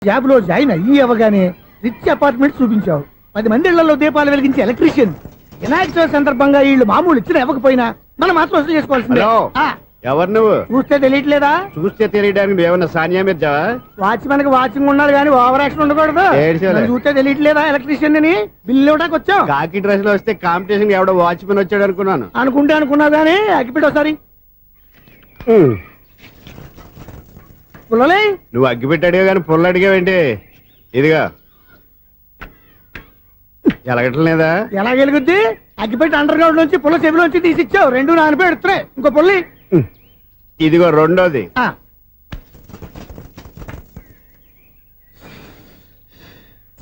Job లో join అయ్యి అవ్వగానే రిచ్ అపార్ట్మెంట్ చూపించావు. 10 మంది ఇళ్లలో దీపాలు వెలిగించే ఎలక్ట్రీషియన్. వినాయక చవితి సందర్భంగా వీళ్ళు మామూలు ఇచ్చిన ఇవ్వకపోయినా మనం మాత్రం వసూలు చేసుకోవాల్సిందే. ఎవరు నువ్వు? చూస్తే తెలియట్లేదా? చూస్తే తెలియడానికి నువ్వేమన్నా సానియా మీర్జా? వాచ్మెన్ కి వాచింగ్ ఉండాలి కానీ ఓవర్ యాక్షన్ ఉండకూడదు. చూస్తే తెలియట్లేదా ఎలక్ట్రీషియన్ అని? బిల్లు ఇవ్వడానికి వచ్చావు. కాకి డ్రెస్ లో వస్తే కాంపిటీషన్ ఎవడో వాచ్మెన్ వచ్చాడు అనుకున్నాను. అనుకున్నావు కానీ అగ్గిపెట్టి ఒకసారి పుల్లలే. నువ్వు అగ్గిపెట్టి అడిగా కానీ పుల్ల అడిగావేంటి? ఇదిగా ఎలగటం లేదా? ఎలా వెలుగుద్ది? అగ్గిపెట్టి అండర్ గ్రౌండ్ నుంచి పుల్ల చెవిలోంచి తీసిచ్చావు. 2 నానపై ఎడుతున్నాయి. ఇంకో పుల్లి ఇదిగో రెండోది.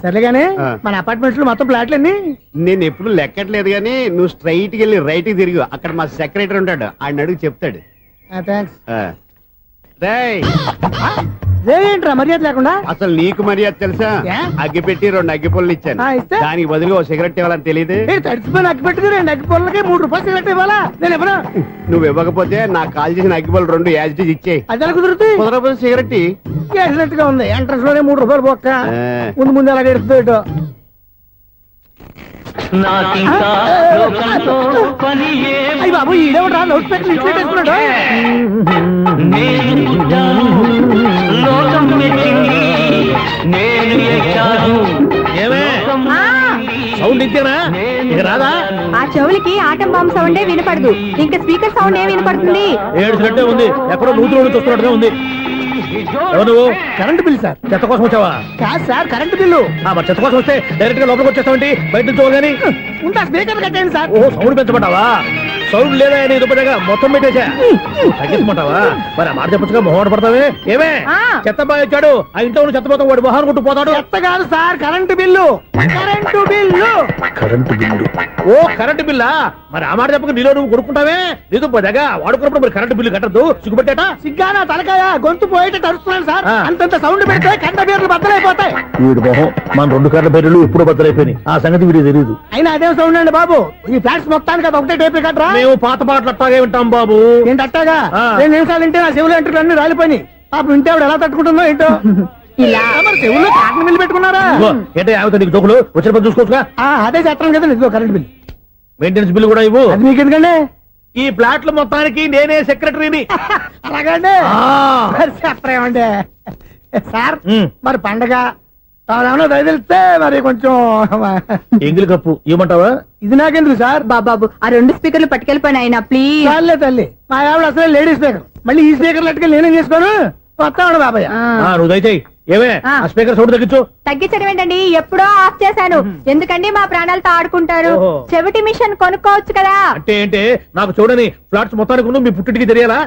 సరేగానే మన అపార్ట్మెంట్స్ లో మొత్తం ఫ్లాట్లు అన్ని నేను ఎప్పుడు లెక్కట్లేదు గానీ నువ్వు స్ట్రైట్ కి వెళ్ళి రైట్ కి తిరిగి అక్కడ మా సెక్రటరీ ఉంటాడు. ఆయన అడుగు చెప్తాడు. ఏంట్రా మర్యాద లేకుండా? అసలు నీకు మర్యాద తెలుసా? అగ్గి పెట్టి 2 అగ్గి పుల్లలు ఇచ్చాను. దానికి బదులుగా ఓ సిగరెట్ ఇవ్వాలని తెలియదు. తడిచిపోయిన అగ్గి పెట్టి 2 అగ్గి పుల్లలకి 3 రూపాయలు సిగరెట్ ఇవ్వాలా? నేను ఎవరు? నువ్వు ఇవ్వకపోతే నాకు కాల్ చేసిన అగ్గి పుల్ల 2 యాజిటీస్ ఇచ్చేయి. అది ఎలా కుదురుతుంది? కుదరకపోతే సిగరెట్ వేసినట్టు గా ఉంది. ఎంట్రన్స్ లోనే 3 రూపాయలు పోక్క. ముందు అలా ఎడుతుంది. అయ్యి బాబు ఈడేవడా లౌడ్ స్పీకర్ ఇన్స్టేట్ వేసుకున్నాడు. సౌండ్ ఇచ్చానా? ఇక రాదా? ఆ చెవులకి ఆటం బాంబు సౌండే వినపడదు. ఇంకా స్పీకర్ సౌండ్ ఏ వినపడుతుంది? ఏడుసినట్టే ఉంది. ఎక్కడో నూతులు చూస్తున్నట్టుగా ఉంది. ఎవరు? Current bill sir. చెత్త కోసం వచ్చావా? కాదు సార్, కరెంట్ బిల్లు. మరి చెత్త కోసం వస్తే డైరెక్ట్ గా లోపలికి వచ్చేస్తామండి. బయట నుంచి కానీ ఉంటా. స్పీకర్ కట్టండి సార్. ఓ సౌండ్ పెంచమంటావా? సౌండ్ లేదా అని దుబ్బగా మొత్తం పెట్టేసా. తగ్గించమంటావా? మరి ఆ మాట చెప్పచ్చుగా మొహమాట పడతావే. ఏమే చెత్త బాగా వచ్చాడు. ఆ ఇంట్లో చెత్త పోతాం. వాడు మొహాన్ని కొట్టు పోతాడు. చెత్త కాదు sir, current bill. Current bill. Current bill. ఓ కరెంటు బిల్లా? మరి ఆ మాట చెప్పక నీలో నువ్వు కొడుకుంటావే. నీతో పోదాగా వాడుకున్నప్పుడు మరి కరెంటు బిల్లు కట్టద్దు. సిగ్గుపెట్టేట? సిగ్గానా తలకాయ? గొంతు పోయేట తరుస్తున్నాను సార్. అంతంత సౌండ్ పెడితే కంట బీర్లు బద్దలైపోతాయి. వీడు మొహం మన 2 కర్ర బీర్లు ఎప్పుడో బద్దలైపోయినాయి. ఆ సంగతి వీడికి తెలియదు. అయినా అదే సౌండ్ అండి బాబు. ఈ ఫ్లాట్స్ మొత్తానికి అది ఒకటే టేప్ కట్టరా? మేము పాత పాటలు అట్టాగే వింటాం బాబు. ఏంటి అట్టాగా? 2 నిమిషాలు వింటే నా చెవులు ఎంటర్ అన్ని రాలిపోయి. పాపం వింటే ఆవిడ ఎలా తట్టుకుంటుందో ఏంటో. ఇలా మరి చెవుల్లో కాటన్ బిల్లు పెట్టుకున్నారా? ఏంటో యావత నీకు దోకులు వచ్చిన పని చూసుకోవచ్చుగా. అదే చేస్తాను కదా. ఇదిగో కరెంట్ బిల్. మెయింటెనెన్స్ బిల్లు కూడా ఇవ్వు. అది మీకు ఎందుకండి? ఈ ఫ్లాట్ల మొత్తానికి నేనే సెక్రటరీని. అలాగండి. చెప్పరేమండి సార్. మరి పండగ ఏమన్నా దయదలిస్తే మరి కొంచెం ఎంగిలి కప్పు ఇవ్వమంటావా? ఇది నాకెందుకు సార్? బాబాబు ఆ 2 స్పీకర్లు పట్టుకెళ్ళిపోయిన ఆయన ప్లీజ్. చాలే తల్లి. మా ఆవిడ అసలే లేడీ స్పీకర్. మళ్ళీ ఈ స్పీకర్లు అట్టుకెళ్ళి నేనేం చేసుకోను. వస్తాడు బాబాయ్. నువ్వు దయచేయి. ఏమే ఆ స్పీకర్ సౌండ్ తగ్గించు. తగ్గించడం ఏంటండి? ఎప్పుడో ఆఫ్ చేశాను. ఎందుకండి మా ప్రాణాలతో ఆడుకుంటారు? చెవిటి మిషన్ కొనుక్కోవచ్చు కదా. అంటే ఏంటే నాకు చూడని ఫ్లాట్స్ మొత్తానికి మీ పుట్టింటికి తెలియాలా?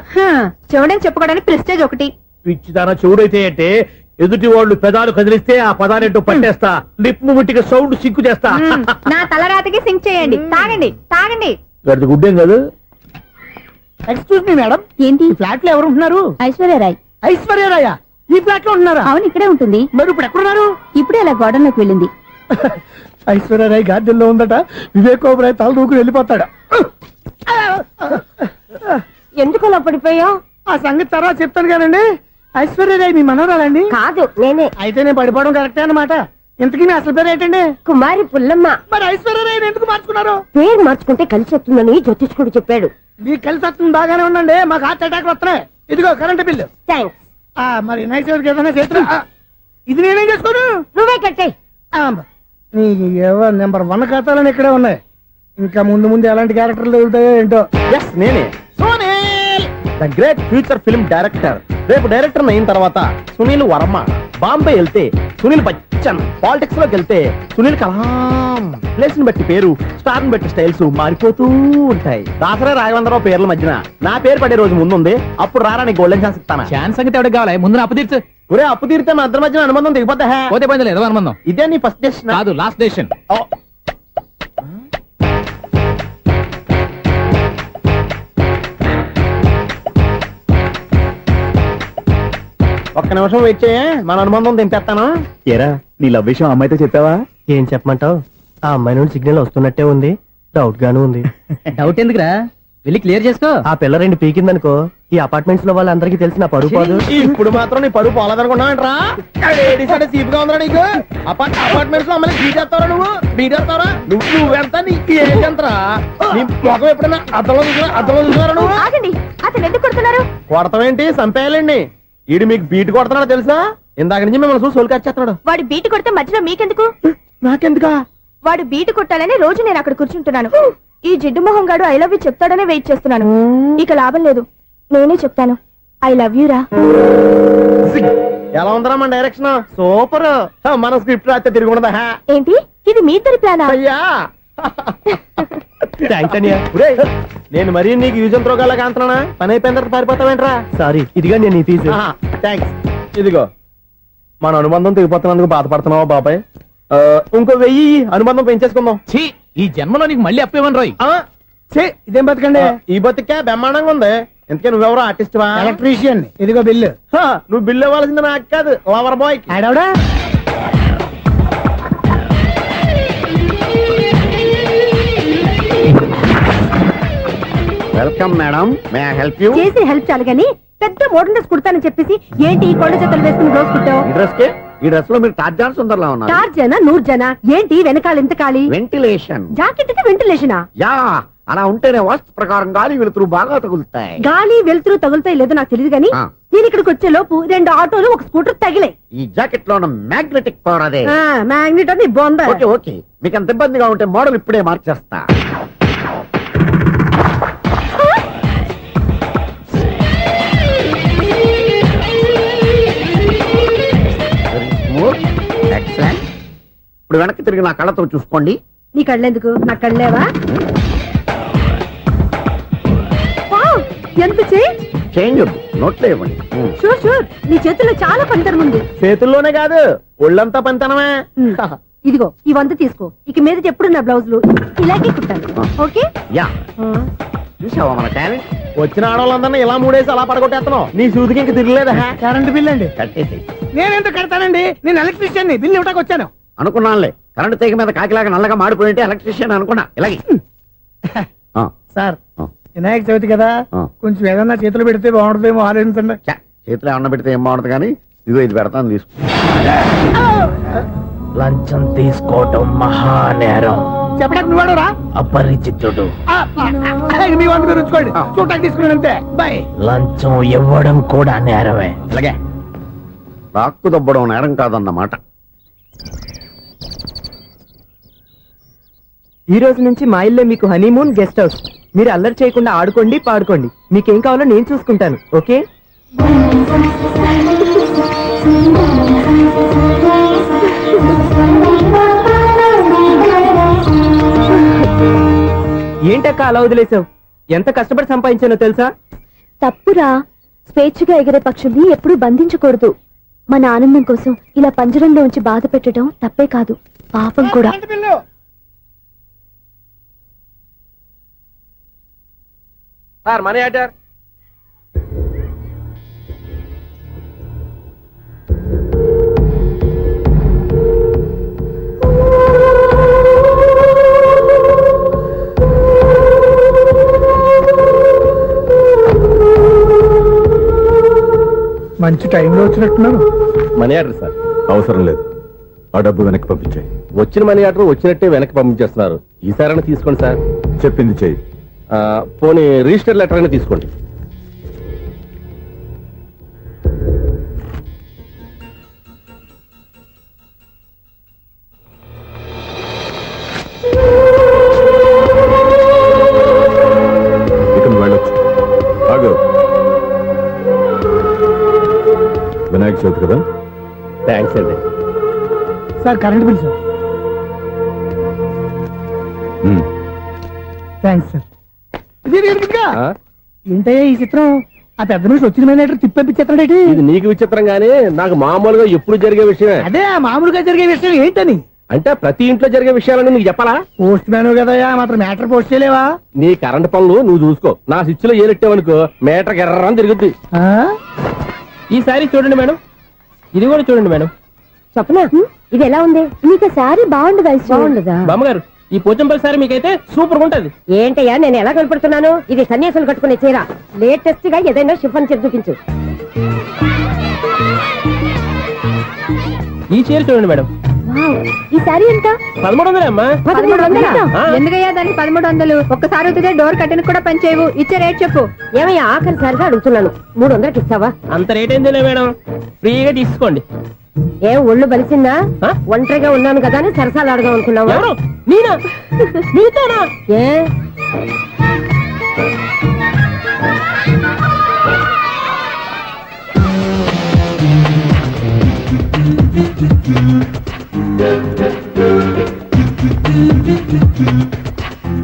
చెవుడని చెప్పుకోవడానికి ప్రెస్టేజ్ ఒకటి. పిచ్చిదానా చెవుడైతే అంటే ఎదుటి వాళ్ళు పెదాలు కదిలిస్తే ఆ పదాలేంటో పట్టేస్తా. లిప్ ముట్టికి సౌండ్ సింకు చేస్తా. నా తలరాతకి సింక్ చేయండి. తాగండి తాగండి. గడిది గుడ్డేం కాదు. Excuse me madam. ఏంటి? ఫ్లాట్ లో ఎవరు ఉంటున్నారు? ఐశ్వర్యరాయ్. ఐశ్వర్యరాయ ఈ ఫ్లాట్ లో ఉంటున్నారా? అవును, ఇక్కడే ఉంటుంది. మరి ఇప్పుడు ఎక్కడున్నారు? ఇప్పుడే అలా గోడంలోకి వెళ్ళింది. ఐశ్వర్యరాయ్ గార్డెన్ లో ఉందట. వివేక్ ఓబరాయ్ తల దూకుని వెళ్ళిపోతాడు. ఎందుకు అలా పడిపోయావు? ఆ సంగతి తర్వాత చెప్తాను కానండి. ఐశ్వర్యరాయ్ మీ మనవరాలండి? కాదు, నేనే. అయితే నేను పడిపోవడం కరెక్టే అన్నమాట. ఇంతకీ మీ అసలు పేరు ఏంటండి? కుమారి పుల్లమ్మ. మరి ఐశ్వర్యరాయ్ ఎందుకు మార్చుకున్నారు? పేరు మార్చుకుంటే కలిసి వస్తుందని జ్యోతిష్కుడు చెప్పాడు. మీకు కలిసి వస్తుంది బాగానే ఉండండి. మాకు హార్ట్ అటాక్ వస్తున్నాయి. ఇదిగో కరెంట్ బిల్లు. థ్యాంక్స్. మరి నైట్ ఏదైనా చేతులు ఇది నేనేం చేసుకోను. నువ్వే కట్టాయి. నెంబర్ 1 ఖాతాలని ఇక్కడే ఉన్నాయి. ఇంకా ముందు ఎలాంటి క్యారెక్టర్లు వెళ్తాయో ఏంటో. నేనే the great future film director. రేపు డైరెక్టర్ అయిన తర్వాత సునీల్ వర్మ. బాంబే వెళ్తే సునీల్ బచ్చన్. పాలిటిక్స్ లోకి వెళ్తే సునీల్ కలాం. ప్లేస్ ని బట్టి పేరు, స్టార్ ని బట్టి స్టైల్స్ మారిపోతూ ఉంటాయి. దాసరా రాఘవేంద్రరావు పేర్ల మధ్యన నా పేరు పడే రోజు ముందుంది. అప్పుడు రారా నీ గోల్డెన్ ఛాన్స్ ఇస్తాను. ఛాన్స్ సంగతి ఎవరికి కావాలి? ముందు అప్పు తీర్చు. ఒరే అప్పు తీరితే మా ఇద్దరి మధ్యన అనుబంధం దిగిపోతా. పోతే పోయింది లేదు అనుబంధం. ఇదే నీ ఫస్ట్ డెసిషన్ కాదు, లాస్ట్ డెసిషన్. ఒక్క నిమిషం వెయిట్ చేయ, మన అనుబంధం తెంపేస్తాను. ఏరా నీ లవ్ విషయం అమ్మాయితో చెప్పావా? ఏం చెప్పమంటావు? ఆ అమ్మాయి నుండి సిగ్నల్ వస్తున్నట్టే ఉంది. డౌట్ గాను ఉంది. డౌట్ ఎందుకురా? వెళ్ళి క్లియర్ చేసుకో. ఆ పిల్ల రెండు పీకిందనుకో ఈ అపార్ట్మెంట్స్ లో వాళ్ళందరికీ తెలిసిన పరువు పోదు. ఇప్పుడు మాత్రం నీ పరువు పోలేదనుకున్నావంటరా? చీప్ గా ఉందా నీకు? అపార్ట్మెంట్స్ లో అమ్మని బీటేస్తావరా నువ్వు? బీటేస్తావరా? నువ్వెంత నీకు ఏంటంతరా? నీ మొఖం ఎప్పుడైనా అద్దంలో చూసారా నువ్వు? ఆగండి, అతను ఎందుకు కొడుతున్నారు? కొడతావేంటి? చంపేయాలండి. ఈడు మీకు బీట్ కొడుతున్నాడు తెలుసా? ఇందాక నుంచి మిమ్మల్ని చూసి సోల్కి వచ్చేస్తున్నాడు. వాడు బీటు కొడితే మధ్యలో మీకెందుకు? నాకెందుకా? వాడు బీటు కొట్టాలని రోజు నేను అక్కడ కూర్చుంటున్నాను. ఈ జిడ్డు మొహం గాడు ఐ లవ్ యూ చెప్తాడనే వెయిట్ చేస్తున్నాను. ఇక లాభం లేదు, నేనే చెప్తాను ఐ లవ్ యూ రా. ఎలా ఉందరా మన డైరెక్షన్? సూపర్. మన స్క్రిప్ట్ రాస్తే తిరిగి ఉండదా? ఏంటి ఇది మీ ఇద్దరి ప్లానా? అయ్యా థ్యాంక్స్ అనియా. నేను మరీ నీకు యూజ్ అండ్ త్రోగాలా కాంతనా? పని అయిపోయిన తర్వాత పారిపోతావేంట్రా? సారీ, ఇదిగా నేను ఈ ఫీజు. థ్యాంక్స్. ఇదిగో మన అనుబంధం తెగిపోతున్నందుకు బాధపడుతున్నావా బాబాయ్? ఇంకో 1000 అనుబంధం పెంచేసుకుందాం. ఛీ, ఈ జన్మలో నీకు మళ్ళీ అప్పేవన్ రాయ్. ఇదేం బతకండి? ఈ బతికే బ్రహ్మాండంగా ఉంది. ఎందుకే నువ్వెవరో ఆర్టిస్ట్ వా? ఎలక్ట్రీషియన్. ఇదిగో బిల్లు. నువ్వు బిల్లు ఇవ్వాల్సింది నాకు కాదు, లవర్ బాయ్. ఆడవడా? Welcome madam, may I help you? చేసి హెల్ప్ చాలు గాని పెద్ద మోడల్ డ్రెస్ కుడతానని చెప్పేసి ఏంటి ఈ కొండ జతలు వేసుకుని బ్లౌజ్ కుట్టావు? ఈ డ్రెస్ లో మీరు టార్జాన్ సుందర్లా ఉన్నారు. 4 జన 100 జన ఏంటి వెనకాల ఇంత ఖాళీ? వెంటిలేషన్. జాకెట్ కి వెంటిలేషనా? యా, అలా ఉంటేనే వాస్తు ప్రకారం గాలి వెలుతురు బాగా తగులుతాయి. గాలి వెలుతురు తగులుతాయి లేదో నాకు తెలియదు గాని నేను ఇక్కడికి వచ్చే లోపు 2 ఆటోలు ఒక స్కూటర్ తగిలాయి. ఈ జాకెట్ లో ఉన్న మ్యాగ్నెటిక్ పవర్ అదే. మ్యాగ్నెట్ అని బొంద. ఓకే ఓకే, మీకు అంత ఇబ్బందిగా ఉంటే మోడల్ ఇప్పుడే మార్చేస్తా. ఎక్సలెంట్. ఇప్పుడు వెనక్కి తిరిగి నా కళ్ళతో చూసుకోండి. నీ కళ్ళెందుకు? నా కళ్ళేవా? ఎంత చేంజ్ వద్దు, నోట్లో ఇవ్వండి. షూర్ షూర్, నీ చేతుల్లో చాలా పనితనం ఉంది. చేతుల్లోనే కాదు ఒళ్ళంతా పంతనమే. ఇదిగో ఈ 100 తీసుకో. ఇక మీద ఎప్పుడు నా బ్లౌజులు ఇలాగే కుట్టాను. ఓకే? యా, చూసావా మన టాలెంట్? వచ్చిన ఆడవాళ్ళందరినీ ఇలా మూడేసి అలా పడగొట్టేస్తున్నావు. నీ సూదికి ఇంక తిరగలేదా? కరెంట్ బిల్ అండి. కట్టేసి నేనెందుకు కడతానండి? నేను ఎలక్ట్రీషియన్ ని, బిల్లు ఇవ్వడానికి వచ్చాను. అనుకున్నానులే, కరెంట్ తీగ మీద కాకిలాగా నల్లగా మాడిపోయింటే ఎలక్ట్రీషియన్ అనుకున్నా. ఇలాగే సార్, వినాయక చవితి కదా, కొంచెం ఏదన్నా చేతులు పెడితే బాగుంటుందేమో ఆలోచించండి. చేతిలో అన్న పెడితే ఏం బాగుంటుంది కానీ ఇదిగో ఇది పెడతాను, తీసుకో. లంచం తీసుకోవటం మహానేరం. చెప్పడానికి నువ్వాడు రా. అపరిచితుడు. మీ వంట మీరు ఉంచుకోండి, చూడటానికి తీసుకున్నాను అంతే. బాయ్. లంచం ఇవ్వడం కూడా నేరమే. ఇలాగే రాక్కు దబ్బడం నేరం కాదన్నమాట. ఈ రోజు నుంచి మా ఇల్లే మీకు హనీమూన్ గెస్ట్ హౌస్. మీరు అల్లరి చేయకుండా ఆడుకోండి, పాడుకోండి. మీకేం కావాలో నేను చూసుకుంటాను. ఓకే? ఏంటక్క అలా వదిలేసావు? ఎంత కష్టపడి సంపాదించానో తెలుసా? తప్పురా, స్వేచ్ఛగా ఎగిరే పక్షుల్ని ఎప్పుడూ బంధించకూడదు. మన ఆనందం కోసం ఇలా పంజరంలో ఉంచి బాధ పెట్టడం తప్పే కాదు, పాపం కూడా. Sir money order. మంచి టైంలో వచ్చినట్టున్నాను. Money order sir. అవసరం లేదు, ఆ డబ్బు వెనక్కి పంపించాయి. వచ్చిన మనీ ఆర్డర్ వచ్చినట్టే వెనక్కి పంపించేస్తున్నారు. ఈసారైనా తీసుకోండి సార్. చెప్పింది చెయ్యి. పోనీ రిజిస్టర్ లెటర్ అయినా తీసుకోండి. ఇక నువ్వు వెళ్ళొచ్చు. ఆగు. వినాయక చవితి కదా. థ్యాంక్స్ అండి. Sir current bill sir. Thanks sir. ఏంటయ్యా ఈ చిత్రం? ఆ పెద్ద నుంచి వచ్చిన మేనేటర్ తిప్పించేస్తాడేటి? ఇది నీకు విచిత్రం గానీ నాకు మామూలుగా ఎప్పుడు జరిగే విషయమే. అదే మామూలుగా జరిగే విషయం ఏంటని? అంటే ప్రతి ఇంట్లో జరిగే విషయాలని నీకు చెప్పాలా? పోస్ట్ మ్యాన్ కదయ్యా, మాత్రం మ్యాటర్ పోస్ట్ చేయలేవా? నీ కరెంట్ పనులు నువ్వు చూసుకో. నా స్విచ్ లో ఏలెట్టావనుకో మీటర్ ఎర్రని తిరుగుద్ది. ఈసారి చూడండి మేడం, ఇది కూడా చూడండి మేడం. చెప్పనా, ఇది ఎలా ఉంది? నీకు శారీ బాగుండదా? బాగుండదా? బామ్మగారు ఈ పోచంపల్లి సారీ మీకైతే సూపర్ ఉంటది. ఏంటయ్యా నేను ఎలా కనపడుతున్నాను? ఇది సన్యాసులు కట్టుకునే చీర. లేటెస్ట్ గా ఏదైనా షిఫన్ చీర చూపించు. ఈ చీర చూడండి మేడం, వావ్, ఈ సారీ ఎంత? 1300 అమ్మా. 1300? ఆ. ఎందుకయ్యా దానికి 1300? ఒక్కసారి అవుతుందే డోర్ కట్టను కూడా పనిచేయవు. ఇచ్చే రేట్ చెప్పు. ఏమయ్యా ఆఖరిసారిగా అడుగుతున్నాను, 300కి ఇస్తావా? అంత రేట్ ఏందిలే మేడం, ఫ్రీగా తీసుకోండి. ఏం ఒళ్ళు బలిసిందా? ఆ? ఒంటరిగా ఉన్నాను కదా అని సరసాలు అడగా అనుకున్నావా? ఎవరు? నేనా? నీతోనా? ఏ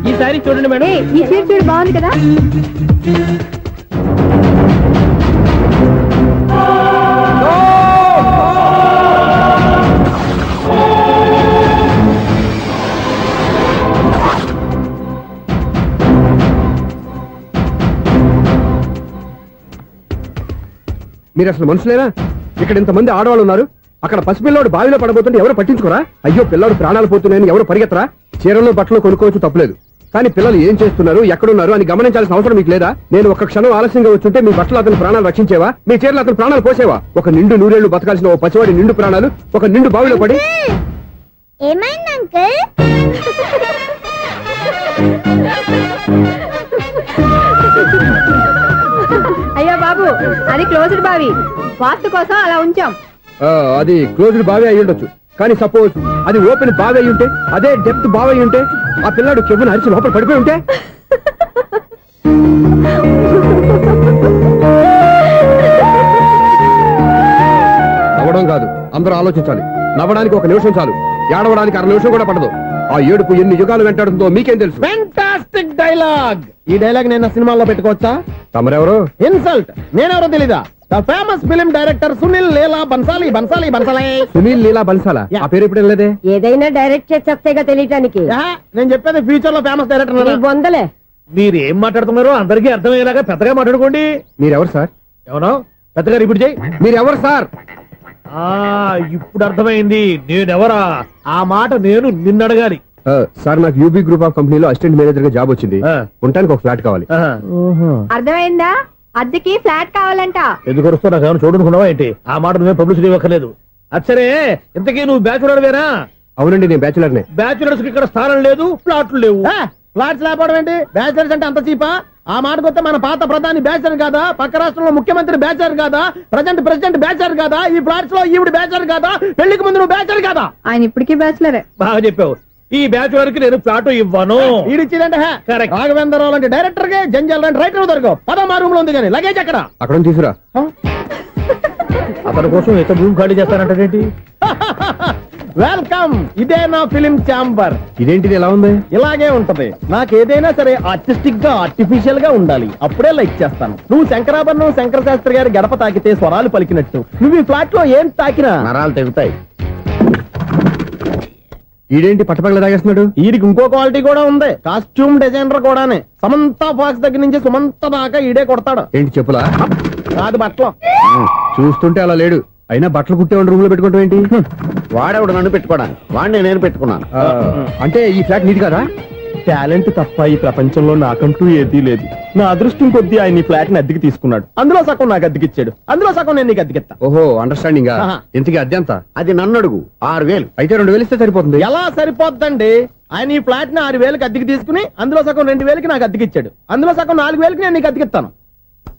ఈ సారీ చూడండి మేడం. ఈ చీర చూడు, బాగుంది కదా? మీరు అసలు మనుషులేనా? ఇక్కడ ఇంతమంది ఆడవాళ్ళు ఉన్నారు, అక్కడ పసిపిల్లాడు బావిలో పడబోతుంటే ఎవరు పట్టించుకోరా? అయ్యో పిల్లాడు ప్రాణాలు పోతున్నాయని ఎవరు పరిగెత్తరా? చీరలు బట్టలు కొనుక్కోవచ్చు, తప్పలేదు. కానీ పిల్లలు ఏం చేస్తున్నారు, ఎక్కడున్నారు అని గమనించాల్సిన అవసరం మీకు లేదా? నేను ఒక్క క్షణం ఆలస్యంగా వచ్చుంటే మీ బట్టలు అతని ప్రాణాలు రక్షించేవా? మీ చీరలు అతని ప్రాణాలు పోసేవా? ఒక నిండు నూరేళ్లు బతకాల్సిన ఓ పసివాడి నిండు ప్రాణాలు ఒక నిండు బావిలో పడి. ఏమైంది అంకుల్? అయ్యో బాబు, అది క్లోజ్డ్ బావి, వాస్తు కోసం అలా ఉంచాం. అది క్లోజ్డ్ బావి అయి ఉండొచ్చు, కానీ సపోజ్ అది ఓపెన్ బావి అయి ఉంటే, అదే డెప్త్ బావి అయి ఉంటే, ఆ పిల్లాడు చెవును అరిచి లోపల పడిపోయి ఉంటే. నవ్వడం కాదు, అందరూ ఆలోచించాలి. నవ్వడానికి 1 నిమిషం చాలు, ఏడవడానికి 1/2 నిమిషం కూడా పడదు. ఆ ఏడుపు ఎన్ని యుగాలు వెంటాడుతుందో మీకేం తెలుసు? Fantastic dialogue. ఈ డైలాగ్ నేను సినిమాలో పెట్టుకోవచ్చా? తమరెవరు? ఇన్సల్ట్. నేనెవరో తెలీదా? The famous film director Sunil Leela Bansali. Bansali Bansali. Sunil Leela బన్సాలా? Yeah. ఆ పేరు ఇప్పుడు లేదే. ఏదైనా డైరెక్ట్ చేసేస్తేగా తెలియటానికి. నేను చెప్పేది ఫ్యూచర్ లో ఫేమస్ నీ డైరెక్టర్. బొందలే. మీరు ఏం మాట్లాడుతున్నారో అందరికీ అర్థమయ్యేలాగా పెద్దగా మాట్లాడుకోండి. మీరెవరు సార్? ఎవరో పెద్దగా రిపీట్ చేయి. మీరెవరు సార్? ఇప్పుడు అర్థమైంది నేనెవరా. ఆ మాట నేను నిన్ను అడగాలి. సార్, నాకు యూబీ గ్రూప్ ఆఫ్ కంపెనీలో అసిస్టెంట్ మేనేజర్ గా జాబ్ వచ్చింది. ఆ. ఉండటానికి ఒక ఫ్లాట్ కావాలి. ఆహా. అర్థమైందా? అద్దెకి ఫ్లాట్ కావాలంట. ఎందుకు వస్తున్నా నాకు ఏమైనా చూడనుకున్నావా ఏంటి? ఆ మాట నువ్వే పబ్లిసిటీ ఇవ్వక్కర్లేదు. అచ్చరే, ఇంతకీ నువ్వు బ్యాచులర్ వేరా? అవునండి, నేను బ్యాచులర్నే. బ్యాచులర్స్ కి ఇక్కడ స్థానం లేదు, ప్లాట్లు లేవు. ఫ్లాట్స్ లేకపోవడం ఏంటి? బ్యాచిలర్స్ అంటే అంత చీపా? ఆ మాటకొస్తే మన పాత ప్రధాని బ్యాచర్ కాదా? పక్క రాష్ట్రంలో ముఖ్యమంత్రి బ్యాచర్ కాదా? ప్రెసిడెంట్ బ్యాచర్ కాదా? ఈ ఫ్లాట్స్ లో ఈవిడ బ్యాచర్ కాదా? పెళ్లికి ముందు నువ్వు బ్యాచర్ కాదా? ఆయన ఇప్పటికీ బ్యాచులరే. బాగా చెప్పావు. ఈ బ్యాచులర్ కి నేను ఫ్లాట్ ఇవ్వను. ఈడిచ్చిందంటే Correct. రాఘవేంద్రరావు లాంటి డైరెక్టర్ గే జంజాల్ లాంటి రైటర్ దొరకవు. పదమా రూమ్ లో ఉంది కానీ లగేజ్ అక్కడ. అక్కడ తీసుకురా. అతని కోసం ఎంత భూమి ఖాళీ చేస్తానంటే వెల్కమ్. ఇదే నా ఫిలిం ఛాంబర్. ఇదేంటిది ఎలా ఉంది? ఇలాగే ఉంటది. నాకు ఏదైనా సరే ఆర్టిస్టిక్ గా ఆర్టిఫిషియల్ గా ఉండాలి, అప్పుడే లైక్ చేస్తాను. నువ్వు శంకరాభరణం శంకర శాస్త్రి గారి గడప తాకితే స్వరాలు పలికినట్టు నువ్వు ఈ ఫ్లాట్ లో ఏం తాకినా నరాలు తెగుతాయి. ఈడేంటి పట్టపగల తాగేస్తున్నాడు? వీడికి ఇంకో క్వాలిటీ కూడా ఉంది. కాస్ట్యూమ్ డిజైనర్ కూడానే. సమంత ఫాక్స్ దగ్గర నుంచి సుమంత దాకా ఈడే కొడతాడు. ఏంటి చెప్పులా? కాదు బట్టలు. చూస్తుంటే అలా లేడు. అయినా బట్టలు కుట్టేవాడి రూమ్ లో పెట్టుకోవడం ఏంటి? వాడెవడు నన్ను పెట్టుకోవడానికి? వాడిని నేను పెట్టుకున్నాను. అంటే ఈ ఫ్లాట్ నీది కదా? టాలెంట్ తప్ప ఈ ప్రపంచంలో నాకంటూ ఏదీ లేదు. నా అదృష్టం కొద్దీ ఆయన ఈ ఫ్లాట్ ని అద్దెకి తీసుకున్నాడు. అందులో సగం నాకు అద్దెకిచ్చాడు, అందులో సగం నేను నీకు అద్దెకిస్తా. ఓహో, అండర్స్టాండింగ్. ఆహా. ఇంతకీ అద్దె ఎంత? అది నన్ను అడుగు. 6000. అయితే 2000 ఇస్తే సరిపోతుంది. ఎలా సరిపోద్దండి? ఆయన ఈ ఫ్లాట్ ని 6000కి అద్దెకి తీసుకుని అందులో సగం 2000కి నాకు అద్దెకిచ్చాడు, అందులో సగం 4000కి నేను నీకు అద్దెకిస్తాను.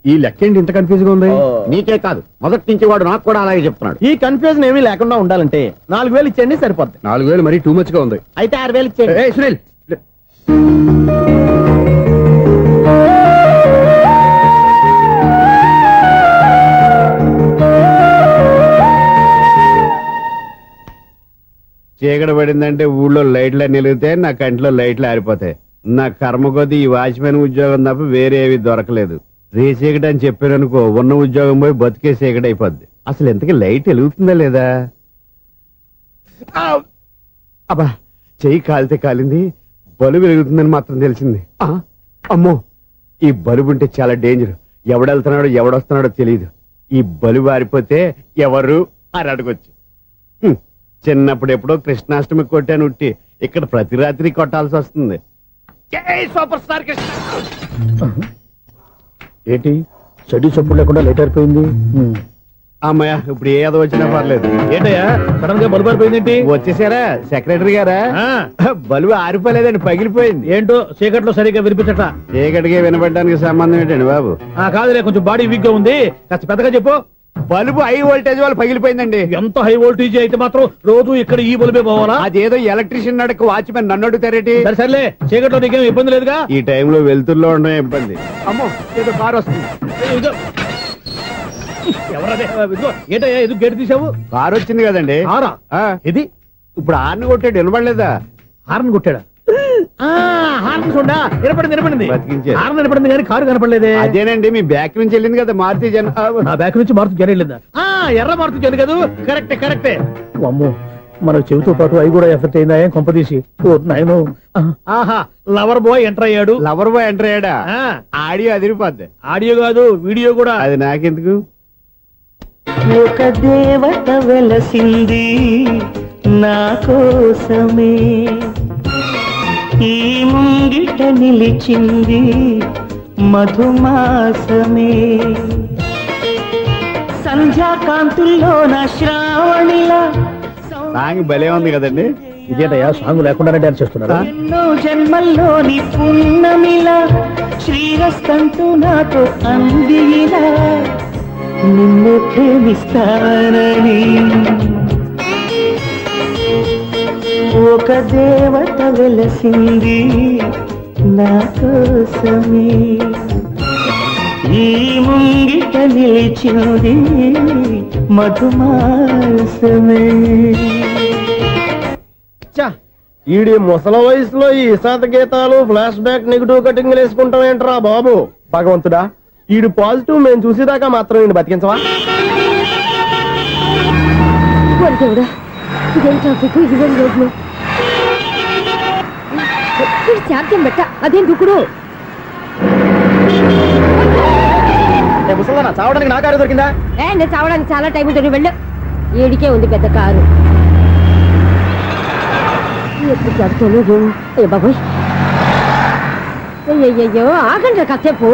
ఈ లెక్క ఏంటి ఇంత కన్ఫ్యూజ్ గా ఉంది? నీకే కాదు, మొదటి నుంచి వాడు నాకు కూడా అలాగే చెప్తున్నాడు. ఈ కన్ఫ్యూజన్ ఏమీ లేకుండా ఉండాలంటే 4000 ఇచ్చేయండి, సరిపోద్ది. 4000 మరీ టూ మచ్ గా ఉంది. అయితే 6000 ఇచ్చేయండి. ఏయ్, సునీల్. చీకటి పడిందంటే ఊళ్ళో లైట్లు నిలిగితే నా కంటిలో లైట్లు ఆరిపోతాయి. నా కర్మ కొద్దీ ఈ వాచ్మెన్ ఉద్యోగం తప్ప వేరే ఏవి దొరకలేదు. రేచీకటి అని చెప్పారనుకో, ఉన్న ఉద్యోగం పోయి బతికే చీకటి అయిపోద్ది. అసలు ఎంతకీ లైట్ వెలుగుతుందా లేదా? అబ్బా, చెయ్యి కాలితే కాలింది, బలుబు వెలుగుతుందని మాత్రం తెలిసింది. అమ్మో, ఈ బలుబు ఉంటే చాలా డేంజర్. ఎవడెళ్తున్నాడో ఎవడొస్తున్నాడో తెలియదు. ఈ బలుబు ఆరిపోతే ఎవరు అని అడగొచ్చు. చిన్నప్పుడు ఎప్పుడో కృష్ణాష్టమి కొట్టాను ఉట్టి. ఇక్కడ ప్రతి రాత్రి కొట్టాల్సి వస్తుంది. సూపర్ స్టార్ ఏంటి చెడు చప్పుడు లేకుండా లేట్ అయిపోయింది. అమ్మయ్య ఇప్పుడు ఏదో వచ్చినా పర్లేదు. ఏంటయ్యా సడన్ గా బల్బు అయిపోయింది ఏంటి? వచ్చేసారా సెక్రటరీ గారా? ఆ, బలువు ఆరిపోలేదండి, పగిలిపోయింది. ఏంటో చీకట్లో సరిగ్గా వినిపించట. చీకటికి వినపడడానికి సంబంధం ఏంటండి బాబు? కాదులే, కొంచెం బాడీ వీక్ గా ఉంది, కాస్త పెద్దగా చెప్పు. బలుబు హై వోల్టేజ్ వాళ్ళు పగిలిపోయిందండి. ఎంత హై వోల్టేజ్ అయితే మాత్రం రోజు ఇక్కడ ఈ బల్బే పోవాలా? అదేదో ఎలక్ట్రీషియన్ నడక వాచ్మెన్ నన్ను అడుగుతారేటి? సరే సర్లే, చీకట్లో నీకేం ఇబ్బంది లేదుగా? ఈ టైంలో వెళ్తుల్లో ఉండడం ఇబ్బంది. అమ్మో ఏదో కారు వస్తుంది. ఇదిగో. ఎవరదే? ఇదిగో, ఏంటయ్యా ఎందుకు గేట్ తీసావు? కారు వచ్చింది కదండి. కారా? ఆ, ఇది ఇప్పుడు ఆర్ని కొట్టాడు, వినపడలేదా? హార్న్ కొట్టాడా? హార్న్ చూడా వినపడింది. బతికించారు. హార్న్ వినపడింది కానీ కారు కనపడలేదే. అదేనండి మీ బ్యాక్ నుంచి వెళ్ళింది కదా మారుతి జన. నా బ్యాక్ నుంచి మారుతు జన వెళ్ళిందా? ఎర్ర మారుతు జన కదా. కరెక్టే. అమ్మో, మన చెవితో పాటు అవి కూడా ఎఫెక్ట్ అయిందా? ఏం కొంపదీసి. ఓ నాయనో. ఆహా, లవర్ బాయ్ ఎంటర్ అయ్యాడు. లవర్ బాయ్ ఎంటర్ అయ్యాడా? ఆడియో అదిరిపోద్ది. ఆడియో కాదు, వీడియో కూడా. అది నాకెందుకు? ఒక దేవత వెలసింది నా కోసమే, ఈ ముంగిట నిలిచింది మధుమాసమే, సంధ్యాకాంతుల్లో నా శ్రావణిలా సాంగ్ భలే ఉంది కదండి. ఇదేటయ్యా సాంగ్ లేకుండానే డాన్స్ చేస్తున్నారా? ఎన్నో జన్మల్లోని పున్నమిలా శ్రీరస్తంతు నాతో అందిలా నిన్ను ప్రేమిస్తానని, ఒక దేవత వెలసింది నా కోసమే, ఈ ముంగిట నిలిచింది మధుమాసమే. ఈడి ముసల వయసులో ఈ ఇసాత గీతాలు ఫ్లాష్ బ్యాక్ నెగిటివ్ కటింగ్ వేసుకుంటాం ఏంట్రా బాబు? భగవంతుడా, ఈడు పాజిటివ్ మేము చూసేదాకా మాత్రం ఈయన బతికించవా? ఓరి దేవుడా, ఇదేం ట్రాఫిక్, ఇదేం రోడ్లు. ఇది శాంతం పెట్ట, అదేం దుక్కుడు. ముసలన్నా చావడానికి నా కారు దొరికిందా? నేను చావడానికి చాలా టైం ఉంటుంది, వెళ్ళు. ఏడికే ఉంది పెద్ద కారు. ఎప్పుడు జరుగుతాను ఏ బాబోయ్. అయ్యయ్యో, ఆగండి కాసేపు.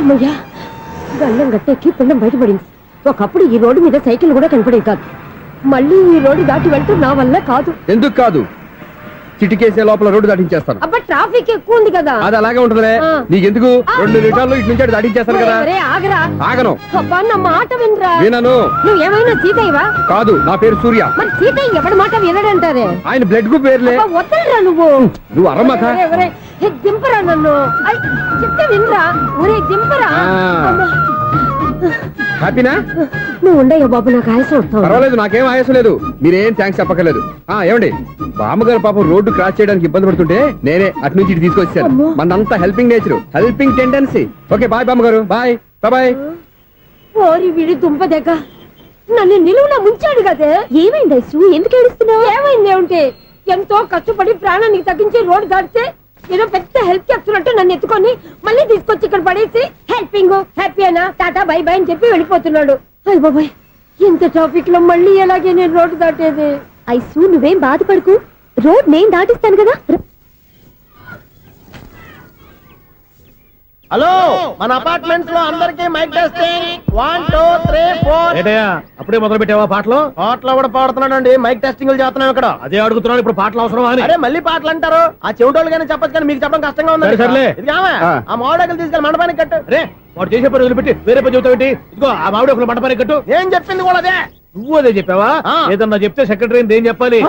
అమ్మయ్యా, గల్లం గట్టెక్కి పిండం బయటపడింది. ఒకప్పుడు ఈ రోడ్డు మీద సైకిల్ కూడా కనపడేది కాదు. మళ్ళీ ఈ రోడ్డు దాటి వెళ్తూ నా వల్ల కాదు. ఎందుకు కాదు? చిటికేసే లోపల రోడ్డు దాటించేస్తాను. అబ్బా, ట్రాఫిక్ ఎక్కువ ఉంది కదా. అది అలాగే ఉంటుందిలే. ఆ. నీకెందుకు? 2 నిమిషాల్లో ఇటు నుంచి అటు దాటించేస్తాను కదా. ఒరే, ఆగరా. ఆగను. అబ్బా, నా మాట వినరా. వినను. నువ్వు ఏమైనా సీతయ్యవా? కాదు, నా పేరు సూర్య. మరి సీతయ్య ఎవడి మాట వినడంటారే. ఆయన బ్లడ్ గ్రూప్ పేర్లే. అబ్బా, వదలరా నువ్వు. నువ్వు అరమ్మక. ఒరే, ఒరే, ఏ, దింపరా నన్ను. ఐ, చెప్తే వినరా. ఒరే, దింపరా. ఆ. అమ్మా. హ్యాపీనా? నువ్వు ఉండయ్యా బాబు, నాకు ఆయాసం వస్తావు. పర్వాలేదు, నాకేం ఆయాసం లేదు. మీరేం థ్యాంక్స్ చెప్పక్కర్లేదు. ఏమండి, బామ్మగారు పాపం రోడ్డు క్రాస్ చేయడానికి ఇబ్బంది పడుతుంటే నేనే అటు నుంచి ఇటు తీసుకొచ్చాను. అమ్మో. మనంతా helping nature, helping tendency. Okay, bye బామ్మగారు. Bye bye. ఓరి వీడి దుంపదగ్గ, నన్ను నిలువున ముంచాడు కదే. ఏమైంది ఐసు, ఎందుకు ఏడుస్తున్నావు? ఏమైంది ఏమిటి? ఎంతో కష్టపడి ప్రాణానికి తగ్గించి రోడ్డు దాటితే ఏదో పెద్ద హెల్ప్ చేస్తున్నట్టు నన్ను ఎత్తుకొని మళ్ళీ తీసుకొచ్చి ఇక్కడ పడేసి హెల్పింగ్ హ్యాపీ అయినా టాటా బై బై అని చెప్పి వెళ్ళిపోతున్నాడు. అయ్య బాబాయ్, ఇంత ట్రాఫిక్ లో మళ్ళీ ఎలాగే నేను రోడ్డు దాటేది? ఐసు, నువ్వేం బాధపడకు, రోడ్ నేను దాటిస్తాను కదా. హలో, మన అపార్ట్మెంట్స్ లో అందరికి మైక్ టెస్టింగ్. 1 2 3 4. ఏంటయ్యా అప్పుడే మొదలు పెట్టావా పాటలు? పాటలు కూడా పాడుతున్నాడు అండి. మైక్ టెస్టింగ్ చేస్తున్నాం ఇక్కడ. అదే అడుగుతున్నాను, ఇప్పుడు పాటలు అవసరమా అని. అరే, మళ్ళీ పాటలు అంటారు. ఆ చెవిటోళ్ళు కానీ చెప్పచ్చు, కానీ మీకు చెప్పడం కష్టంగా ఉంది. సర్లే. ఆ మామిడాకులు తీసుకెళ్ళి మండపానికి కట్టు. రే, వాడు చేసే పని వదిలిపెట్టి వేరే పని చెబుతావు ఏంటి? ఇదిగో ఆ మామిడి ఒకరు మంటపానికి కట్టు. ఏం చెప్పింది కూడా అదే. నువ్వు అదే చెప్పావా? ఆ. ఏదన్నా చెప్తే సెక్రటరీ ఏం చెప్పాలి?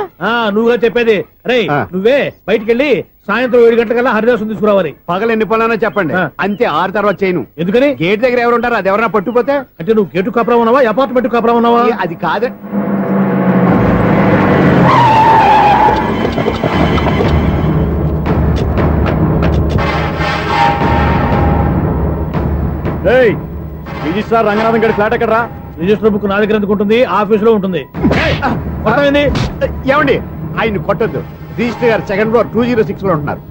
నువ్వుగా చెప్పేది. రే, ఆ. నువ్వే బయటికి వెళ్ళి సాయంత్రం 7 గంటలకల్లా హరిదాసు తీసుకురావాలి. పగలు ఎన్ని పనులన్నా చెప్పండి, ఆ. అంతే. 6 తర్వాత చేయను. ఎందుకని? గేట్ దగ్గర ఎవరు ఉంటారు? అది ఎవరన్నా పట్టుకుపోతే? అంటే నువ్వు గేటు కాపురా ఉన్నావా, అపార్ట్మెంట్ కాపురా ఉన్నావా? అది కాదు. రిజిస్ట్రార్ రంగనాథన్ గారి ఫ్లాట్ ఎక్కడరా? రిజిస్టర్ బుక్ నా దగ్గర ఎందుకు ఉంటుంది? ఆఫీస్ లో ఉంటుంది. అర్థమైంది? ఏమండి, ఆయన కొట్టద్దు. రిజిస్టర్ గారు 2nd ఫ్లోర్ 206 లో ఉంటున్నారు.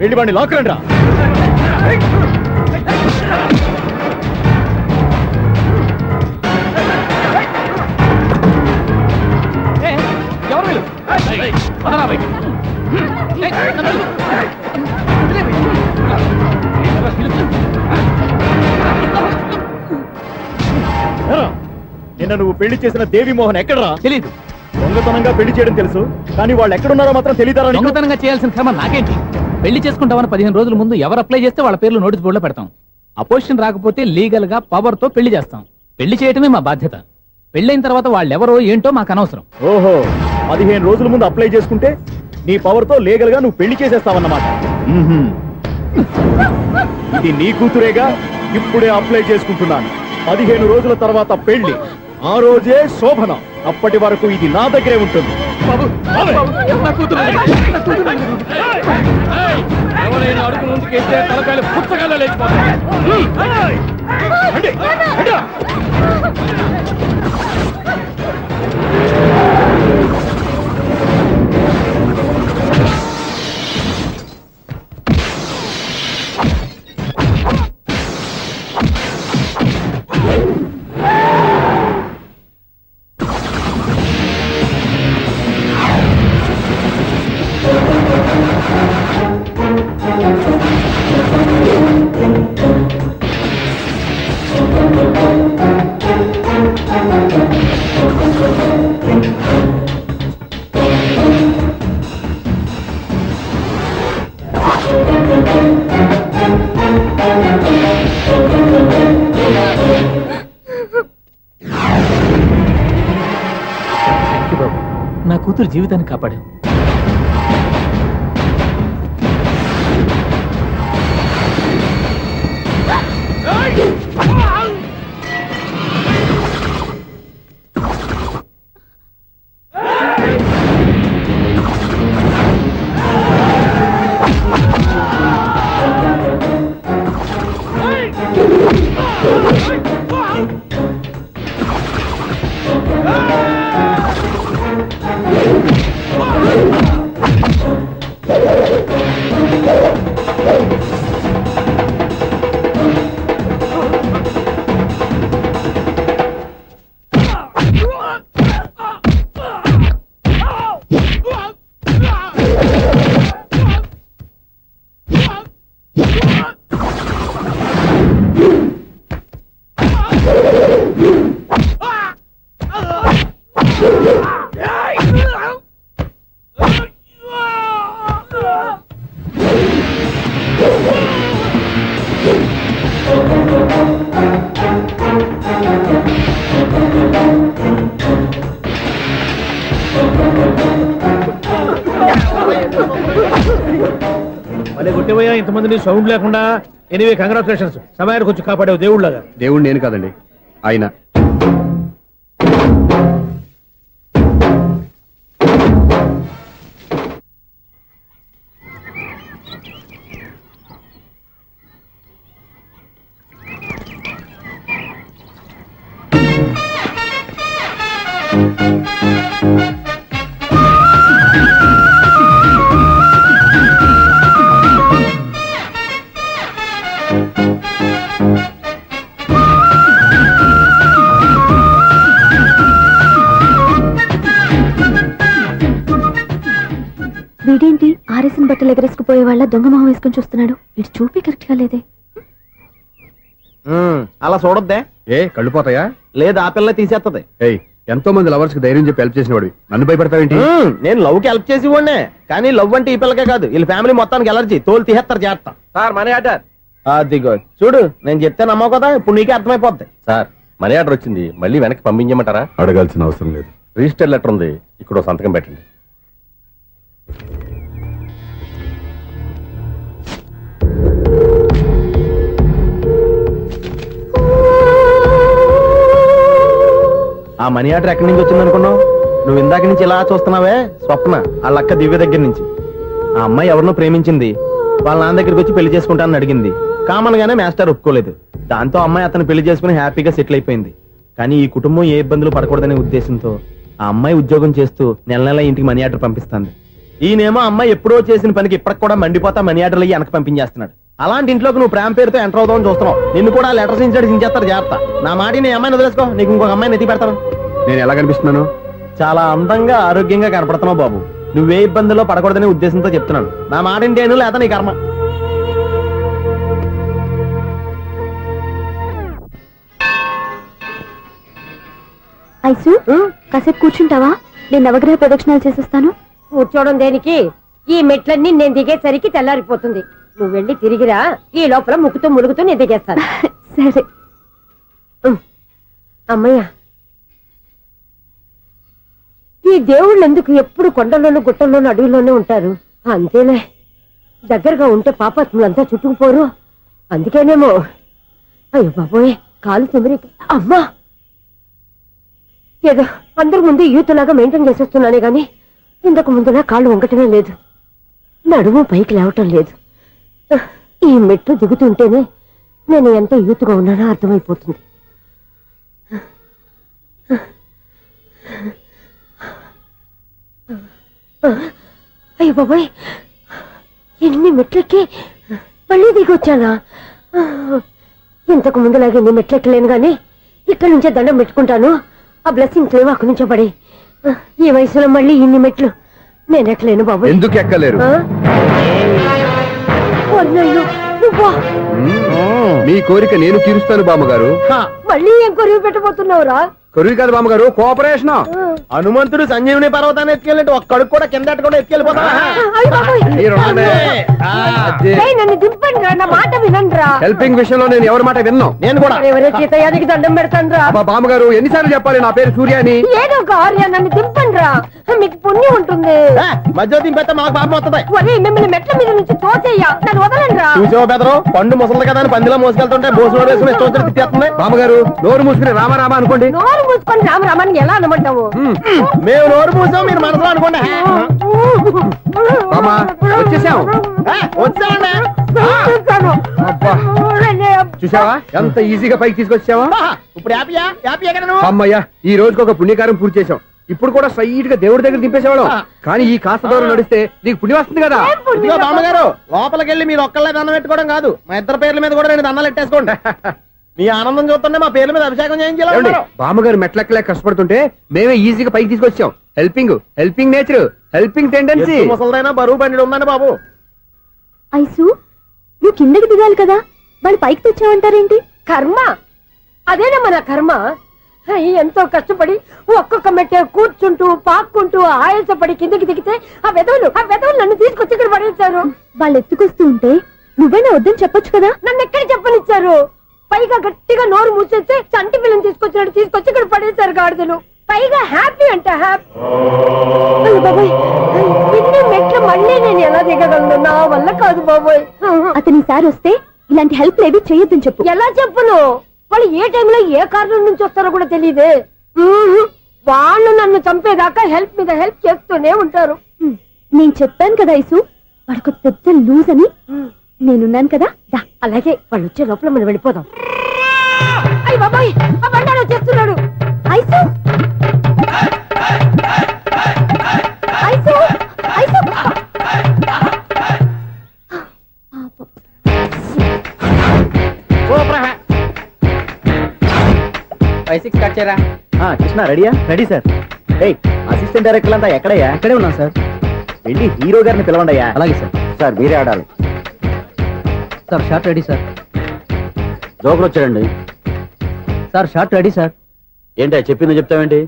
వెళ్ళి వాడిని లాక్కరండి రా. నిన్న నువ్వు పెళ్లి చేసిన దేవి మోహన్ ఎక్కడరా? తెలీదు. దొంగతనంగా పెళ్లి చేయడం తెలుసు, కానీ వాళ్ళు ఎక్కడున్నారో మాత్రం తెలియదారా? దొంగతనంగా చేయాల్సిన క్రమం నాకేంటి? పెళ్లి చేసుకుంటామని 15 రోజుల ముందు ఎవరు అప్లై చేస్తే వాళ్ళ పేర్లు నోటీస్ బోర్డులో పెడతాం. అపోజిషన్ రాకపోతే లీగల్ గా పవర్ తో పెళ్లి చేస్తాం. పెళ్లి చేయటమే మా బాధ్యత. పెళ్ళైన తర్వాత వాళ్ళెవరో ఏంటో మాకు అనవసరం. ఓహో, 15 రోజుల ముందు అప్లై చేసుకుంటే నీ పవర్ తో లీగల్ గా నువ్వు పెళ్లి చేసేస్తావన్నమాట. ఇది నీ కూతురేగా, ఇప్పుడే అప్లై చేసుకుంటున్నాను. 15 రోజుల తర్వాత పెళ్లి, ఆ రోజే శోభనం. అప్పటి వరకు ఇది నా దగ్గరే ఉంటుంది. ఎవరైనా అడుగు ముందుకేస్తే తలకాయలు పుచ్చకాయలు లేచిపోతాయి. నా కూతురు జీవితాన్ని కాపాడావు. మళ్ళీ కొట్టేవయ్యా ఇంతమందిని సౌండ్ లేకుండా. ఎనీవే కంగ్రాచులేషన్స్, సమయానికి వచ్చి కాపాడావు దేవుళ్ళగా. దేవుడు నేను కాదండి, ఆయన. వీడేంటి ఆరేసిన బట్టలు ఎగరేసుకుపోయే వాళ్ళ దొంగ మొహం వేసుకుని చూస్తున్నాడు. వీడు చూపి కరెక్ట్ గా లేదే. అలా చూడొద్దే. ఏ కళ్ళు పోతాయా? లేదు, ఆ పిల్ల తీసేస్తది. ఏయ్, ఎంతో మంది లవర్స్ కి ధైర్యం చెప్పి హెల్ప్ చేసిన వాడివి, నన్ను భయపడతావేంటి? నేను లవ్ కి హెల్ప్ చేసి ఇవ్వండి, కానీ లవ్ అంటే ఈ పిల్లకే కాదు, వీళ్ళ ఫ్యామిలీ మొత్తానికి ఎలర్జీ. తోలు తీసేస్తారు చేస్తా. Sir money order. అదిగో చూడు, నేను చెప్తే నమ్మవు కదా, ఇప్పుడు నీకే అర్థమైపోద్ది. సార్ మనీ ఆర్డర్ వచ్చింది, మళ్ళీ వెనక్కి పంపించమంటారా? అడగాల్సిన అవసరం లేదు. రిజిస్టర్ లెటర్ ఉంది, ఇక్కడ సంతకం పెట్టండి. ఆ మనీ ఆర్డర్ ఎక్కడి నుంచి వచ్చింది అనుకున్నావు? నువ్వు ఇందాక నుంచి ఇలా చూస్తున్నావే, స్వప్న వాళ్ళ అక్క దివ్య దగ్గర నుంచి. ఆ అమ్మాయి ఎవరినో ప్రేమించింది, వాళ్ళ నాన్న దగ్గరికి వచ్చి పెళ్లి చేసుకుంటానని అడిగింది. కామన్ గానే మాస్టర్ ఒప్పుకోలేదు. దాంతో అమ్మాయి అతను పెళ్లి చేసుకుని హ్యాపీగా సెటిల్ అయిపోయింది. కానీ ఈ కుటుంబం ఏ ఇబ్బందులు పడకూడదనే ఉద్దేశంతో ఆ అమ్మాయి ఉద్యోగం చేస్తూ నెల నెల ఇంటికి మనీ ఆర్డర్ పంపిస్తుంది. ఈయనేమో అమ్మాయి ఎప్పుడో చేసిన పనికి ఇప్పటికి కూడా మండిపోతా మనీ ఆర్డర్లు అయ్యి వెనక పంపించేస్తున్నాడు. అలాంటి ఇంట్లోకి నువ్వు ప్రేమ పేరుతో ఎంటర్ అవుదామని చూస్తున్నావు. నిన్ను కూడా లెటర్స్ సించేస్తారు జాగ్రత్త. నా మాట నీ అమ్మాయిని వదిలేసుకో, నీకు ఇంకొక అమ్మాయిని ఎత్తి పెడతాను. నేను ఎలా కనిపిస్తున్నాను? చాలా అందంగా ఆరోగ్యంగా కనపడుతున్నావు బాబు. నువ్వే ఇబ్బందుల్లో పడకూడదనే ఉద్దేశంతో చెప్తున్నాను. నా మాట ఏంటేను లేదా నీ కర్మ. ఐసు కాసేపు కూర్చుంటావా? నేను నవగ్రహ ప్రదక్షిణాలు చేసేస్తాను. కూర్చోవడం దేనికి? ఈ మెట్లన్నీ నేను దిగేసరికి తెల్లారిపోతుంది. నువ్వు వెళ్ళి తిరిగిరా, ఈ లోపల ముక్కుతూ ములుగుతూ నేను దిగేస్తాను. సరే. అమ్మయ్య, ఈ దేవుళ్ళు ఎందుకు ఎప్పుడు కొండల్లోనూ గుట్టల్లోనూ అడవిలోనే ఉంటారు? అంతేలే, దగ్గరగా ఉంటే పాపాత్ములంతా చుట్టుకుపోరు. అందుకేనేమో. అయ్యో బాబోయ్, కాలు తిమిరి. అమ్మా, ఏదో అందరి ముందు యూత్లాగా మెయింటైన్ చేసేస్తున్నానే గాని ఇంతకు ముందులా కాళ్ళు వంకటమే లేదు, నడుము పైకి లేవటం లేదు. ఈ మెట్లు దిగుతుంటేనే నేను ఎంత యూత్గా ఉన్నానో అర్థమైపోతుంది. అయ్యో బాబాయ్, ఎన్ని మెట్లెక్కి మళ్ళీ దిగొచ్చానా? ఇంతకు ముందులాగే ఎన్ని మెట్లెక్కలేను గాని ఇక్కడి నుంచే దండం పెట్టుకుంటాను. ఆ బ్లెస్సింగ్స్ లేవు అక్కడి నుంచే పడి. ఈ వయసులో మళ్ళీ ఇన్ని మెట్లు నేను ఎక్కలేను బాబాయ్. ఎందుకు ఎక్కలేరు? అన్నయ్యో, నువ్వా? మీ కోరిక నేను తీరుస్తాను బామ్మగారు. మళ్ళీ ఏం కొరివి పెట్టబోతున్నావురా? కొరువు కాదు బామ్మగారు, కోఆపరేషన్. హనుమంతుడు సంజీవుని పర్వతాన్ని ఎత్తుకెళ్ళి ఒక్కడికి కూడా కింద ఎట్టకుండా ఎత్తుకెళ్ళిపోతా. అయ్య బాబోయ్. ఏయ్, నన్ను దింపండి రా, నా మాట వినండిరా. హెల్పింగ్ విషయంలో నేను ఎవరి మాట విన్నాను. నేను కూడా ఎవరే సీతయ్యానికి దండం పెడతాను రా. బామ్మగారు ఎన్నిసార్లు చెప్పాలి నా పేరు సూర్యాని? ఏదో ఒక ఆర్య, నన్ను దింపండి రా, మీకు పుణ్యం ఉంటుంది. మధ్య దింపేస్తే మాకు పాపం వస్తుంది. ఒరే, మిమ్మల్ని మెట్ల మీద నుంచి తోచేయ్యా, నన్ను వదలండి రా. చూసావా బెదరు, పండు ముసలి కదా అని పందిలో మోసుకెళ్తుంటే బోసులో వేసుకుని ఇష్టం వచ్చినట్టు తిట్టేస్తుంది. బామ్మగారు నోరు మూసుకుని రామారామా అనుకోండి. నోరు మూసుకొని రామరామాన్ని ఎలా అనమంటావు? మేము నోరు మూసాం, మీరు మనసులో అనుకోండి. బామ్మ, వచ్చేసాం. వచ్చామండి. అబ్బా, చూసావా ఎంత ఈజీగా పైకి తీసుకొచ్చావా? ఇప్పుడు హ్యాపీయా? హ్యాపీయా కదా నువ్వు? అమ్మయ్యా, ఈ రోజుకి ఒక పుణ్యకారం పూర్తి చేసాం. ఇప్పుడు కూడా స్ట్రైట్ గా దేవుడి దగ్గర దింపేసేవాళ్ళం. కానీ ఈ కాస్త దూరం నడిస్తే నీకు పుణ్యం వస్తుంది కదా. ఇదిగో బామ్మగారు, లోపలికి వెళ్ళి మీరు ఒక్కళ్ళే దండం పెట్టుకోవడం కాదు, మా ఇద్దరు పేర్ల మీద కూడా 2 దండాలు ఎట్టేసుకోండి. మీ ఆనందం చూస్తుంటే మా పేర్ల మీద అభిషేకం చేయించాలి. బామ్మగారు మెట్లెక్కలే కష్టపడుతుంటే మేమే ఈజీగా పైకి తీసుకొచ్చాం. Helping nature, helping tendency. ముసలిదైనా బరువు బండి ఉందండి బాబు. ఐసు, నువ్వు కిందకి దిగాలి కదా, వాళ్ళు పైకి తెచ్చావంటారేంటి? కర్మ, అదేనమ్మా నా కర్మ. ఎంతో కష్టపడి ఒక్కొక్క మెట్టే కూర్చుంటూ పాక్కుంటూ ఆయాసపడి కిందకి దిగితే ఆ వెధవులు నన్ను తీసుకొచ్చి ఇక్కడ పడేశారు. వాళ్ళు ఎత్తుకొస్తూ ఉంటే నువ్వేనా వద్దని చెప్పొచ్చు కదా. నన్ను ఎక్కడ చెప్పనిచ్చారు? పైగా గట్టిగా నోరు మూసేస్తే చంటి పిల్లని తీసుకొచ్చినట్టు తీసుకొచ్చి ఇక్కడ పడేశారు గాడిదలు. పైగా హ్యాపీ అంటే హ్యాపీ. బాబోయ్, ఇన్ని మెట్లు మళ్ళీ నేను ఎలా దిగగలను? నా వల్ల కాదు బాబోయ్. అతని సారి వస్తే ఇలాంటి హెల్ప్ లేవి చేయొద్దని చెప్పు. ఎలా చెప్పును? వాళ్ళు ఏ టైంలో ఏ కారణం నుంచి వస్తారో కూడా తెలియదే. వాళ్ళు నన్ను చంపేదాకా హెల్ప్ మీద హెల్ప్ చేస్తూనే ఉంటారు. నేను చెప్పాను కదా ఐసు, వాడికి పెద్ద లూజ్ అని. నేనున్నాను కదా, దా. అలాగే, వాళ్ళు వచ్చే లోపల మనం వెళ్ళిపోదాం. అయ్య బాబాయ్, ఆ బండారు వచ్చేస్తున్నాడు. Ice, ice, ice. కృష్ణ రెడీయా? Ready sir. అసిస్టెంట్ డైరెక్టర్ అంతా ఎక్కడయ్యా? ఇక్కడే ఉన్నాం సార్. వెళ్ళి హీరో గారిని పిలవండి అయ్యా. అలాగే సార్. సార్ మీరే ఆడాలి సార్. Short ready sir. జోకులు వచ్చాడండి సార్. Short ready sir. ఏంటి చెప్పింది చెప్తావేంటి?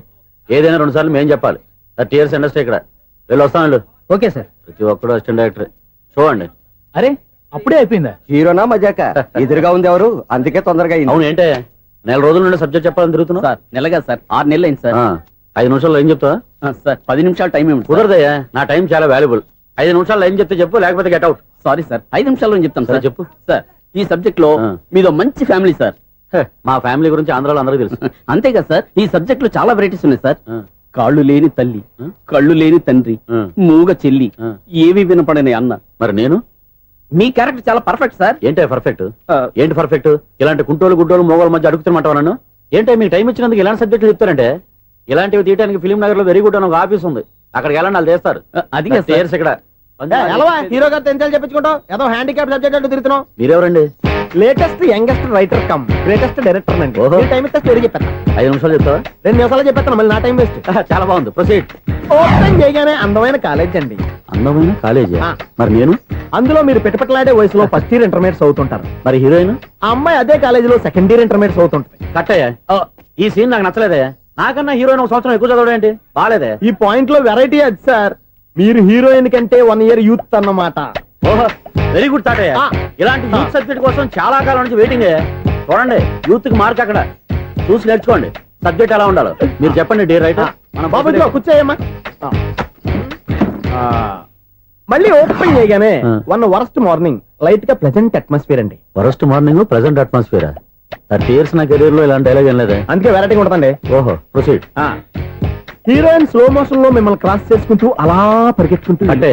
ఏదైనా 2 సార్లు మేం చెప్పాలి. 30 years ఇండస్ట్రీ ఇక్కడ. వెళ్ళి వస్తాను. Okay sir. ప్రతి ఒక్కడు అసిస్టెంట్ డైరెక్టర్. చూడండి. అరే, అప్పుడే అయిపోయిందా? హీరోనా మజాక? ఎదురుగా ఉంది ఎవరు, అందుకే తొందరగా. అవును, ఏంటే 4 రోజుల నుండి సబ్జెక్ట్ చెప్పాలని తిరుగుతున్నా? సార్ నెలగా సార్, 6 నెలలు అయింది సార్. 5 నిమిషాల్లో ఏం చెప్తా సార్? 10 నిమిషాలు టైం ఏమి కుదరదయ్యా, నా టైం చాలా వాల్యుబుల్. 5 నిమిషాల్లో ఏం చెప్తే చెప్పు, లేకపోతే గెట్ అవుట్. సారీ సార్, 5 నిమిషాల్లో చెప్తాను సార్. చెప్పు సార్, ఈ సబ్జెక్ట్ లో మీదో మంచి ఫ్యామిలీ సార్. మా ఫ్యామిలీ గురించి ఆంధ్రాలో అందరికీ తెలుసు. అంతేగా సార్, ఈ సబ్జెక్ట్ లో చాలా వెరైటీస్ ఉన్నాయి సార్. కాళ్ళు లేని తల్లి, కళ్ళు లేని తండ్రి, మూగ చెల్లి, ఏవి వినపడని అన్న. మరి నేను? మీ క్యారెక్టర్ చాలా పర్ఫెక్ట్ సార్. ఏంటే పర్ఫెక్ట్? ఏంటి పర్ఫెక్ట్? ఇలాంటి కుంటోలు గుడ్డోలు మోగోల మధ్య అడుగుతున్నమాట నన్ను. ఏంటంటే మీకు టైం ఇచ్చినందుకు ఇలాంటి సబ్జెక్టులు చెప్తారంటే? ఇలాంటివి తీయడానికి ఫిలిం నగర్ లో వెరీ గుడ్ అని ఒక ఆఫీస్ ఉంది, అక్కడికి వెళ్ళండి, వాళ్ళు చేస్తారు. అది ఇక్కడ హీరో గారు తెంచాలి చెప్పించుకుంటాం, ఏదో హ్యాండిక్యాప్ సబ్జెక్ట్ అంటూ తిరుగుతున్నాం. మీరెవరండి? Latest youngest writer cum greatest director అండి. టైం ఇస్తే స్టోరీ చెప్పేస్తా. 5 నిమిషాలు చెప్తావా? 2 నిమిషాలు చెప్పేస్తాను, మళ్ళీ నా టైం వేస్ట్. చాలా బాగుంది, ప్రొసీడ్. ఓపెన్ చేయగానే అందమైన కాలేజ్ అండి. అందమైన కాలేజీ? మరి నేను? అందులో మీరు పెట్టుపట్లాడే వయసులో ఫస్ట్ ఇయర్ ఇంటర్మీడియట్స్ అవుతుంటారు. మరి హీరోయిన్? ఆ అమ్మాయి అదే కాలేజీలో సెకండ్ ఇయర్ ఇంటర్మీడియట్స్ అవుతుంటది. కట్టయ్యా, ఈ సీన్ నాకు నచ్చలేదయ్యా. నాకన్నా హీరోయిన్ ఒక సంవత్సరం ఎక్కువ చదవడం ఏంటి బాలేదే. ఈ పాయింట్ లో వెరైటీ అది సార్. మీరు హీరోయిన్ కంటే 1 year యూత్ అన్నమాట. ఓహో వెరీ గుడ్ తాటయ్య. ఆ. ఇలాంటి యూత్ సబ్జెక్ట్ కోసం చాలా కాలం నుంచి వెయిటింగ్. చూడండి యూత్ కి మార్క్ అక్కడ చూసి నేర్చుకోండి. సబ్జెక్ట్ ఎలా ఉండాలో మీరు చెప్పండి డే రైటర్. బాబు ఇదిగో కూర్చోయమ్మా. మళ్ళీ ఓపెన్ చేయగానే ఆ. 1 worst మార్నింగ్ లైట్ గా ప్లెజెంట్ అట్మాస్ఫియర్ అండి. First morning present atmosphere 30 years నా కెరీర్ లో ఇలాంటి డైలాగ్ ఏం లేదే. అందుకే వెరైటీగా ఉంటుందండి. ఓహో ప్రొసీడ్. హీరోయిన్ స్లో మోషన్ లో మిమ్మల్ని క్రాస్ చేసుకుంటూ అలా పరిగెత్తుకుంటూ అంటే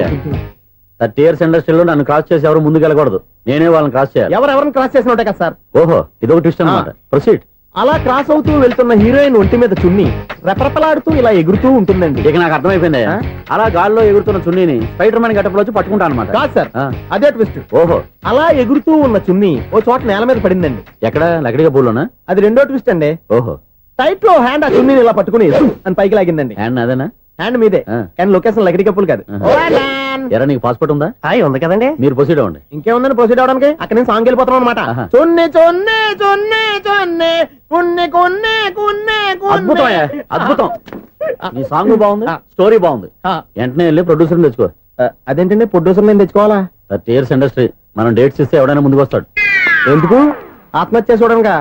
30 years ఇండస్ట్రీలో నన్ను క్రాస్ చేసి ఎవరు ముందుకు వెళ్ళకూడదు. నేనే వాళ్ళని క్రాస్ చేయాలి. ఎవరెవరిని క్రాస్ చేసిన ఉంటాయి కదా సార్. ఓహో ఇదొక ట్విస్ట్ అన్నమాట. ప్రొసీడ్. అలా క్రాస్ అవుతూ వెళ్తున్న హీరోయిన్ ఒంటి మీద చున్ని రెపరెపలాడుతూ ఇలా ఎగురుతూ ఉంటుందండి. ఇక నాకు అర్థమైపోయింది. ఆ? అలా గాల్లో ఎగురుతున్న చున్నీని స్పైడర్ మ్యాన్ గెటప్ లో వచ్చి పట్టుకుంటా అనమాట. కాదు సార్, ఆ. అదే ట్విస్ట్. ఓహో అలా ఎగురుతూ ఉన్న చున్ని ఓ చోట నేల మీద పడిందండి. ఎక్కడ లకడిగా బోల్లోనా? అది రెండో ట్విస్ట్ అండి. ఓహో టైట్ లో హ్యాండ్ ఆ చున్నీని ఇలా పట్టుకుని అని పైకి లాగిందండి. హ్యాండ్ అదేనా? హ్యాండ్ మీదే, ఆ. కానీ లొకేషన్ లగడి కప్పులు కాదు. ఆహా. ఎరా నీకు పాస్పోర్ట్ ఉందా? ఉంది కదండి. మీరు ప్రొసీడ్ అవ్వండి. ఇంకేముందని ప్రొసీడ్ అవడానికి అక్కడ నేను సాంగ్ వెళ్ళిపోతున్నాం అనమాట. ఆహా. చున్ని చున్ని చున్ని చున్ని కున్ని కున్ని కున్ని అద్భుతం అయ్యా, అద్భుతం. నీ సాంగ్ బాగుంది, ఆ. స్టోరీ బాగుంది. వెంటనే వెళ్ళి ప్రొడ్యూసర్ తెచ్చుకో. అదేంటండి ప్రొడ్యూసర్ నేను తెచ్చుకోవాలా? 30 years ఇండస్ట్రీ మనం డేట్స్ ఇస్తే ఎవడైనా ముందుకు వస్తాడు. ఎందుకు? ఆత్మహత్య చూడనుగా.